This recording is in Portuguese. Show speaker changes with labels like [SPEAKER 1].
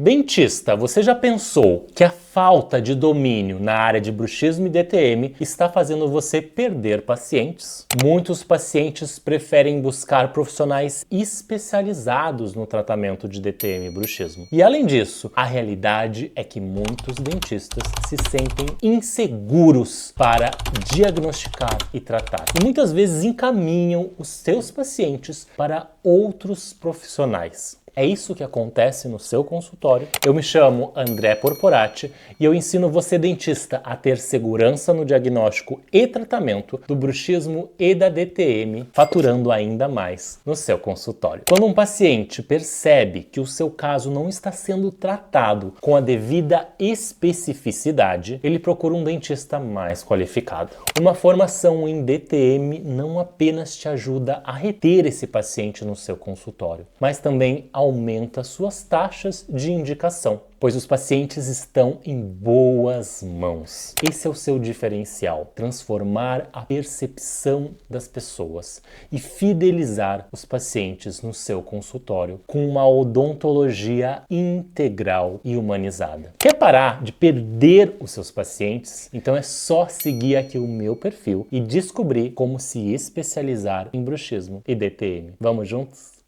[SPEAKER 1] Dentista, você já pensou que a falta de domínio na área de bruxismo e DTM está fazendo você perder pacientes? Muitos pacientes preferem buscar profissionais especializados no tratamento de DTM e bruxismo. E além disso, a realidade é que muitos dentistas se sentem inseguros para diagnosticar e tratar. E muitas vezes encaminham os seus pacientes para outros profissionais. É isso que acontece no seu consultório. Eu me chamo André Porporati e eu ensino você, dentista, a ter segurança no diagnóstico e tratamento do bruxismo e da DTM, faturando ainda mais no seu consultório. Quando um paciente percebe que o seu caso não está sendo tratado com a devida especificidade, ele procura um dentista mais qualificado. Uma formação em DTM não apenas te ajuda a reter esse paciente no seu consultório, mas também aumenta suas taxas de indicação, pois os pacientes estão em boas mãos. Esse é o seu diferencial: transformar a percepção das pessoas e fidelizar os pacientes no seu consultório com uma odontologia integral e humanizada. Quer parar de perder os seus pacientes? Então é só seguir aqui o meu perfil e descobrir como se especializar em bruxismo e DTM. Vamos juntos?